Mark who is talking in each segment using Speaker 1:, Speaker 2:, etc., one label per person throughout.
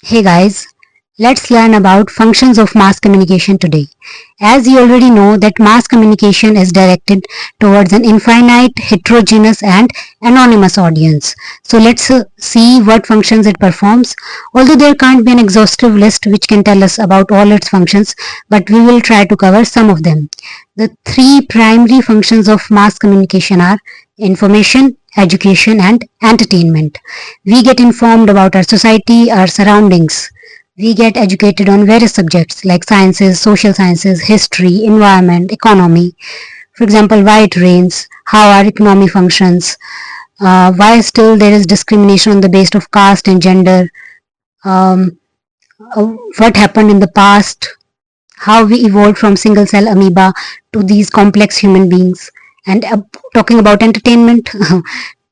Speaker 1: Hey guys, let's learn about functions of mass communication today. As you already know that mass communication is directed towards an infinite, heterogeneous and anonymous audience. So let's see what functions it performs. Although there can't be an exhaustive list which can tell us about all its functions, but we will try to cover some of them. The three primary functions of mass communication are information, education and entertainment. We get informed about our society, our surroundings. We get educated on various subjects like sciences, social sciences, history, environment, economy. For example, why it rains, how our economy functions, why still there is discrimination on the basis of caste and gender, um, what happened in the past, how we evolved from single cell amoeba to these complex human beings. And talking about entertainment,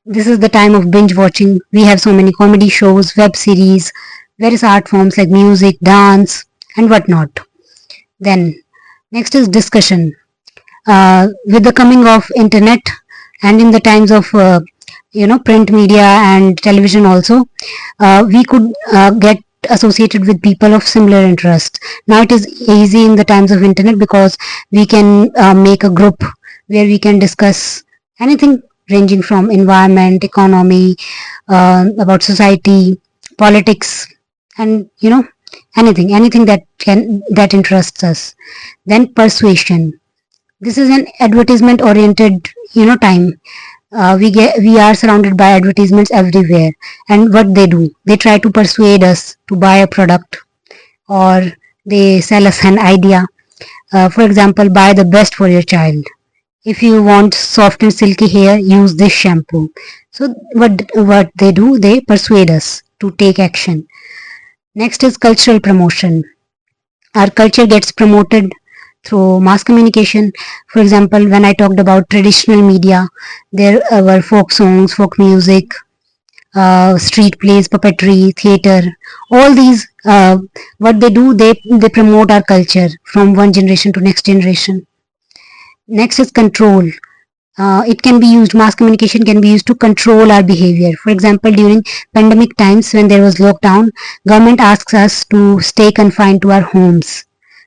Speaker 1: this is the time of binge watching. We have so many comedy shows, web series, various art forms like music, dance, and whatnot. Then, next is discussion. With the coming of internet and in the times of print media and television also, we could get associated with people of similar interests. Now it is easy in the times of internet because we can make a group where we can discuss anything ranging from environment, economy, about society, politics, and anything that interests us. Then persuasion. This is an advertisement oriented time. We are surrounded by advertisements everywhere, and what they try to persuade us to buy a product, or they sell us an idea. For example, buy the best for your child. If you want soft and silky hair, use this shampoo. So what they do, they persuade us to take action. Next is cultural promotion. Our culture gets promoted through mass communication. For example, when I talked about traditional media, there were folk songs, folk music, street plays, puppetry, theater. All these, what they do, they promote our culture from one generation to next generation. Next is control. It can be used, mass communication can be used to control our behavior. For example, during pandemic times when there was lockdown, government asks us to stay confined to our homes.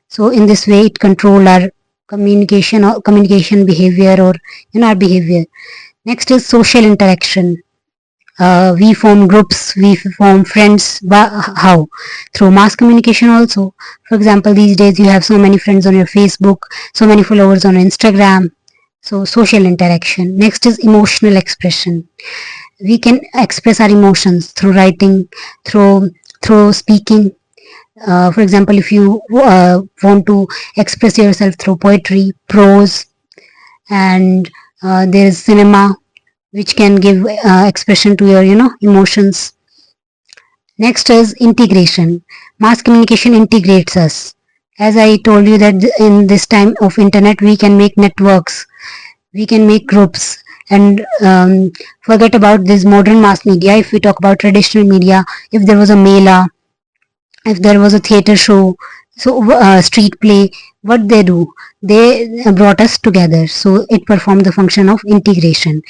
Speaker 1: So in this way, it control our communication behavior, or our behavior. Next is social interaction. We form groups, we form friends. How? Through mass communication also. For example, these days you have so many friends on your Facebook, so many followers on Instagram. So social interaction. Next is emotional expression. We can express our emotions through writing, through speaking. For example, if you want to express yourself through poetry, prose, and there is cinema, which can give expression to your emotions. Next is integration. Mass communication integrates us. As I told you that in this time of internet, we can make networks, we can make groups, and forget about this modern mass media. If we talk about traditional media, if there was a mela, if there was a theater show, so street play, what they do, they brought us together. So it performed the function of integration.